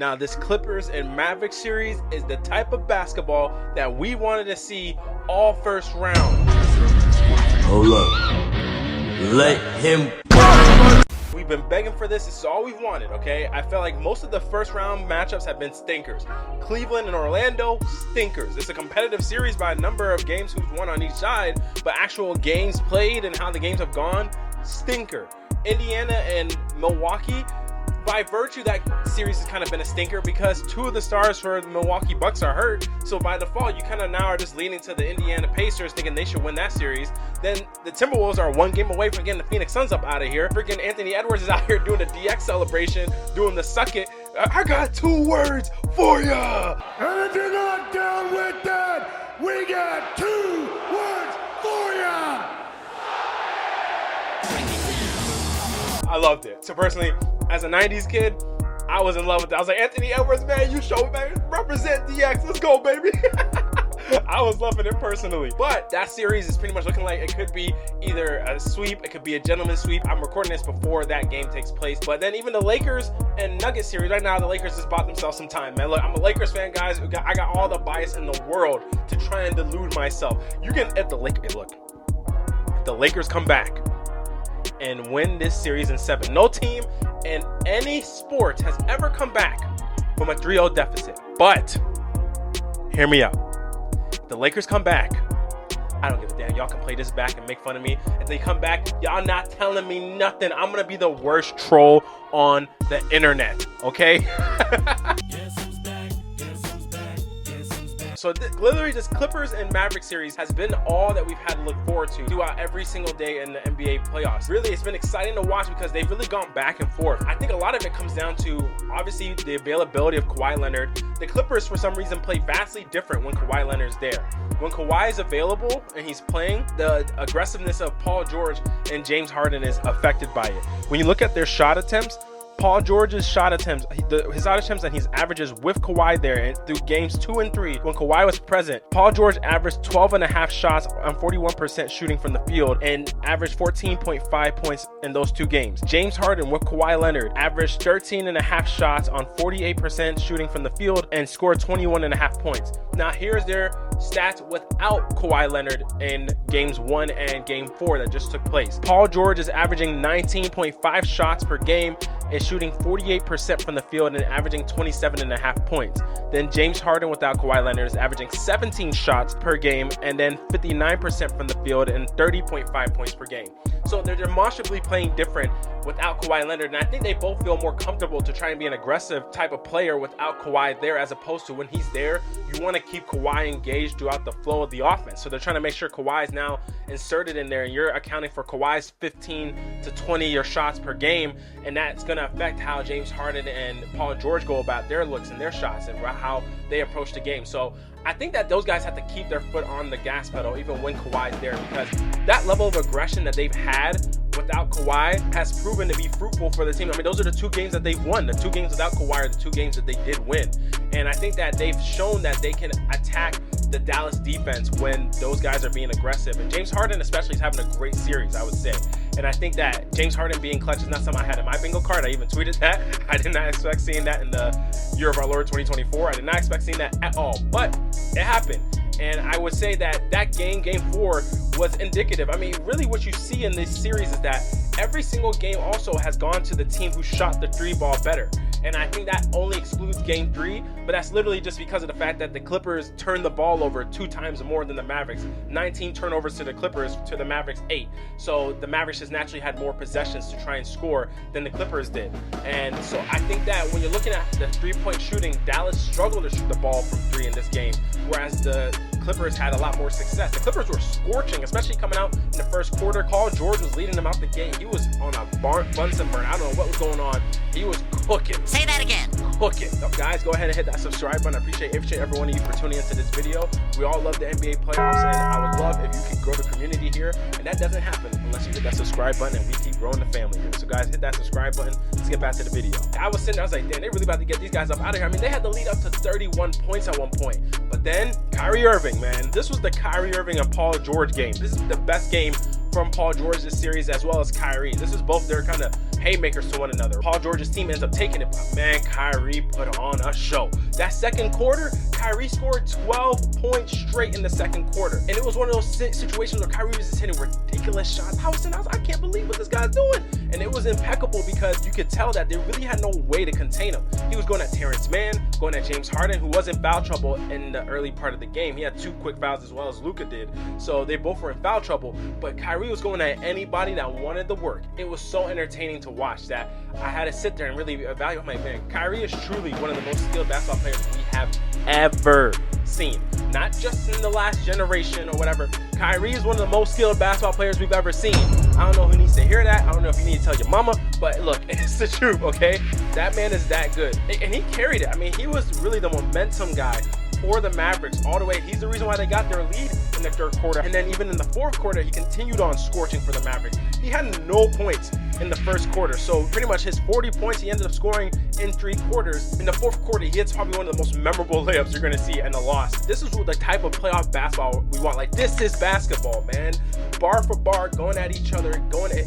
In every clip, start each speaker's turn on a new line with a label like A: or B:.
A: Now, this Clippers and Mavericks series is the type of basketball that we wanted to see all first round.
B: Hold up. Let him
A: go. We've been begging for this. This is all we've wanted, okay? I felt like most of the first round matchups have been stinkers. Cleveland and Orlando, stinkers. It's a competitive series by a number of games who's won on each side, but actual games played and how the games have gone, stinker. Indiana and Milwaukee, by virtue, that series has kind of been a stinker because two of the stars for the Milwaukee Bucks are hurt. So by default, you kind of now are just leaning to the Indiana Pacers, thinking they should win that series. Then the Timberwolves are one game away from getting the Phoenix Suns up out of here. Freaking Anthony Edwards is out here doing the DX celebration, doing the suck it. I got 2 words for ya.
C: And if you're not down with that, we got 2 words for ya.
A: I loved it. So personally, as a 90s kid, I was in love with it. I was like, Anthony Edwards, man, you show, man, represent DX. Let's go, baby. I was loving it personally. But that series is pretty much looking like it could be either a sweep, it could be a gentleman's sweep. I'm recording this before that game takes place. But then even the Lakers and Nuggets series, right now, the Lakers just bought themselves some time, man. Look, I'm a Lakers fan, guys. I got all the bias in the world to try and delude myself. You can, if the Lakers come back and win this series in 7. No team in any sport has ever come back from a 3-0 deficit. But, hear me out. If the Lakers come back, I don't give a damn. Y'all can play this back and make fun of me. If they come back, y'all not telling me nothing. I'm going to be the worst troll on the internet, okay? So literally this Clippers and Mavericks series has been all that we've had to look forward to throughout every single day in the NBA playoffs. Really, it's been exciting to watch because they've really gone back and forth. I think a lot of it comes down to, obviously, the availability of Kawhi Leonard. The Clippers, for some reason, play vastly different when Kawhi Leonard's there. When Kawhi is available and he's playing, the aggressiveness of Paul George and James Harden is affected by it. When you look at their shot attempts, Paul George's shot attempts, his shot attempts that he averages with Kawhi there and through games 2 and 3, when Kawhi was present, Paul George averaged 12.5 shots on 41% shooting from the field and averaged 14.5 points in those 2 games. James Harden with Kawhi Leonard averaged 13.5 shots on 48% shooting from the field and scored 21.5 points. Now here's their stats without Kawhi Leonard in games 1 and game 4 that just took place. Paul George is averaging 19.5 shots per game and shooting 48% from the field and averaging 27.5 points. Then James Harden without Kawhi Leonard is averaging 17 shots per game and then 59% from the field and 30.5 points per game. So they're demonstrably playing different without Kawhi Leonard, and I think they both feel more comfortable to try and be an aggressive type of player without Kawhi there, as opposed to when he's there, you want to keep Kawhi engaged throughout the flow of the offense. So they're trying to make sure Kawhi is now inserted in there, and you're accounting for Kawhi's 15 to 20 shots per game, and that's going to affect how James Harden and Paul George go about their looks and their shots and how they approach the game. So I think that those guys have to keep their foot on the gas pedal even when Kawhi's there, because that level of aggression that they've had without Kawhi has proven to be fruitful for the team. I mean, those are the 2 games that they've won. The 2 games without Kawhi are the 2 games that they did win. And I think that they've shown that they can attack the Dallas defense when those guys are being aggressive. And James Harden especially is having a great series, I would say. And I think that James Harden being clutch is not something I had in my bingo card. I even tweeted that. I did not expect seeing that in the year of our Lord 2024. I did not expect seeing that at all. But it happened. And I would say that game 4, was indicative. I mean, really what you see in this series is that every single game also has gone to the team who shot the 3 ball better. And I think that only excludes game 3, but that's literally just because of the fact that the Clippers turned the ball over 2 times more than the Mavericks. 19 turnovers to the Clippers, to the Mavericks 8. So the Mavericks just naturally had more possessions to try and score than the Clippers did. And so I think that when you're looking at the 3-point shooting, Dallas struggled to shoot the ball from 3 in this game, whereas the Clippers had a lot more success. The Clippers were scorching, especially coming out in the first quarter. Paul George was leading them out the game. He was on a Bunsen burn. I don't know what was going on. He was cooking.
D: Say that again.
A: Cooking. So guys, go ahead and hit that subscribe button. I appreciate every one of you for tuning into this video. We all love the NBA playoffs, and I would love if you could grow the community here. And that doesn't happen unless you hit that subscribe button and we keep growing the family here. So guys, hit that subscribe button. Let's get back to the video. I was sitting there, I was like, damn, they really about to get these guys up out of here. I mean, they had the lead up to 31 points at one point. But then Kyrie Irving, man, this was the Kyrie Irving and Paul George game. This is the best game from Paul George this series, as well as Kyrie. This is both their kind of haymakers to one another. Paul George's team ends up taking it, but man, Kyrie put on a show. That second quarter, Kyrie scored 12 points straight in the second quarter. And it was one of those situations where Kyrie was just hitting ridiculous shots. I was I can't believe what this guy's doing. And it was impeccable because you could tell that they really had no way to contain him. He was going at Terrence Mann, going at James Harden, who was in foul trouble in the early part of the game. He had 2 quick fouls as well as Luka did. So they both were in foul trouble. But Kyrie was going at anybody that wanted the work. It was so entertaining to watch that I had to sit there and really evaluate. My man, Kyrie is truly one of the most skilled basketball players we have ever seen. Not just in the last generation or whatever. Kyrie is one of the most skilled basketball players we've ever seen. I don't know who needs to hear that. I don't know if you need to tell your mama, but look, it's the truth, okay? That man is that good. And he carried it. I mean, he was really the momentum guy for the Mavericks all the way. He's the reason why they got their lead in the third quarter. And then even in the fourth quarter, he continued on scorching for the Mavericks. He had no points in the first quarter. So pretty much his 40 points, he ended up scoring in 3 quarters. In the fourth quarter, he hits probably one of the most memorable layups you're going to see in the loss. This is the type of playoff basketball we want. Like, this is basketball, man. Bar for bar, going at each other,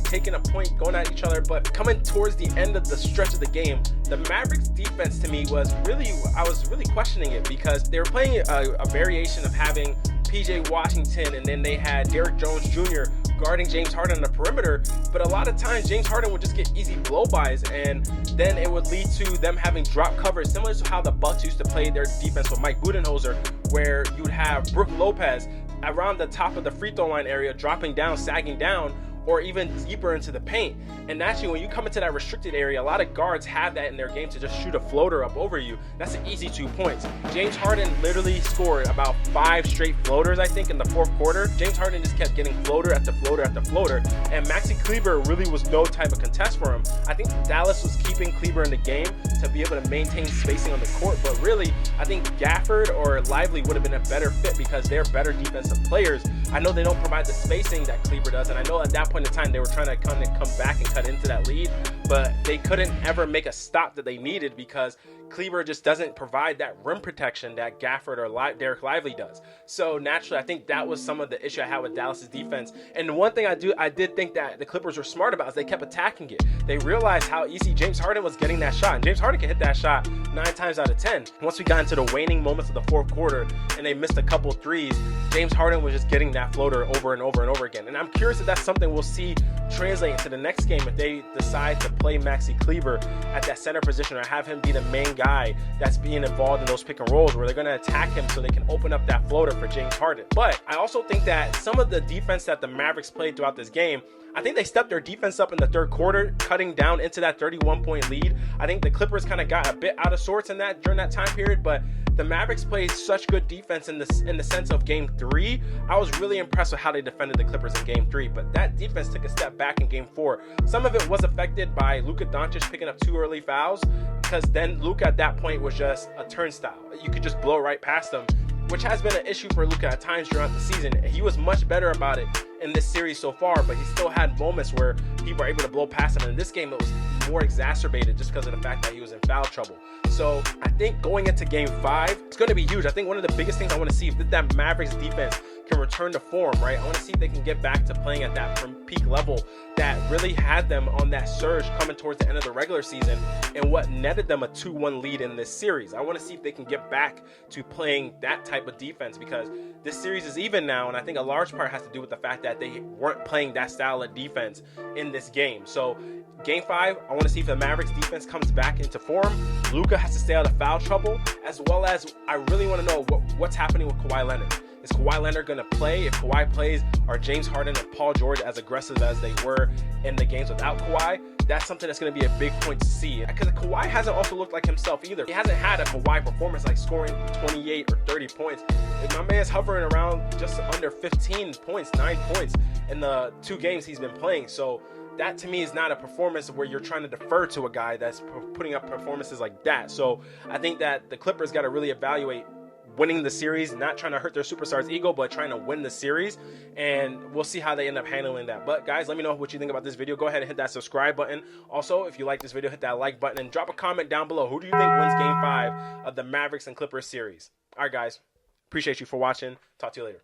A: taking a point, going at each other. But coming towards the end of the stretch of the game, the Mavericks defense to me was really, I was really questioning it because they were playing a variation of having PJ Washington, and then they had Derrick Jones Jr. guarding James Harden on the perimeter. But a lot of times James Harden would just get easy blow-bys, and then it would lead to them having drop coverage, similar to how the Bucks used to play their defense with Mike Budenholzer, where you'd have Brook Lopez around the top of the free throw line area, dropping down, sagging down, or even deeper into the paint. And naturally, when you come into that restricted area, a lot of guards have that in their game to just shoot a floater up over you. That's an easy 2 points. James Harden literally scored about 5 straight floaters, I think, in the fourth quarter. James Harden just kept getting floater after floater after floater, and Maxi Kleber really was no type of contest for him. I think Dallas was keeping Kleber in the game to be able to maintain spacing on the court, but really, I think Gafford or Lively would have been a better fit because they're better defensive players. I know they don't provide the spacing that Kleber does, and I know at that point in time they were trying to come back and cut into that lead, but they couldn't ever make a stop that they needed because Kleber just doesn't provide that rim protection that Gafford or Derek Lively does. So naturally, I think that was some of the issue I had with Dallas's defense. And one thing I did think that the Clippers were smart about is they kept attacking it. They realized how easy James Harden was getting that shot, and James Harden can hit that shot 9 times out of 10. Once we got into the waning moments of the fourth quarter and they missed a couple threes, James Harden was just getting that floater over and over and over again. And I'm curious if that's something we'll see translate into the next game if they decide to play Maxi Kleber at that center position or have him be the main guy that's being involved in those pick and rolls where they're going to attack him so they can open up that floater for James Harden. But I also think that some of the defense that the Mavericks played throughout this game, I think they stepped their defense up in the third quarter, cutting down into that 31-point lead. I think the Clippers kind of got a bit out of sorts in that during that time period, but the Mavericks played such good defense in the sense of Game 3. I was really impressed with how they defended the Clippers in Game 3, but that defense took a step back in Game 4. Some of it was affected by Luka Doncic picking up 2 early fouls, because then Luka at that point was just a turnstile. You could just blow right past him, which has been an issue for Luka at times throughout the season. He was much better about it in this series so far, but he still had moments where people were able to blow past him. And in this game, it was more exacerbated just because of the fact that he was in foul trouble. So I think going into Game 5, it's going to be huge. I think one of the biggest things I want to see is that Mavericks defense can return to form, right? I want to see if they can get back to playing at that peak level that really had them on that surge coming towards the end of the regular season and what netted them a 2-1 lead in this series. I want to see if they can get back to playing that type of defense because this series is even now, and I think a large part has to do with the fact that they weren't playing that style of defense in this game. So Game 5, I want to see if the Mavericks defense comes back into form. Luka has to stay out of foul trouble, as well as I really want to know what's happening with Kawhi Leonard. Is Kawhi Leonard going to play? If Kawhi plays, are James Harden and Paul George as aggressive as they were in the games without Kawhi? That's something that's going to be a big point to see. Because Kawhi hasn't also looked like himself either. He hasn't had a Kawhi performance like scoring 28 or 30 points. My man's hovering around just under 15 points, 9 points in the 2 games he's been playing. So that to me is not a performance where you're trying to defer to a guy that's putting up performances like that. So I think that the Clippers got to really evaluate winning the series, not trying to hurt their superstar's ego, but trying to win the series, and we'll see how they end up handling that. But guys, let me know what you think about this video. Go ahead and hit that subscribe button. Also, if you like this video, hit that like button and drop a comment down below. Who do you think wins Game 5 of the Mavericks and Clippers series? All right, guys, appreciate you for watching. Talk to you later.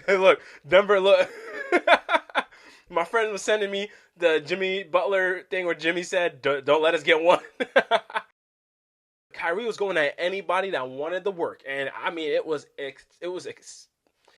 A: Hey, look, Denver, look. My friend was sending me the Jimmy Butler thing where Jimmy said, don't let us get one. Kyrie was going at anybody that wanted the work. And I mean, it was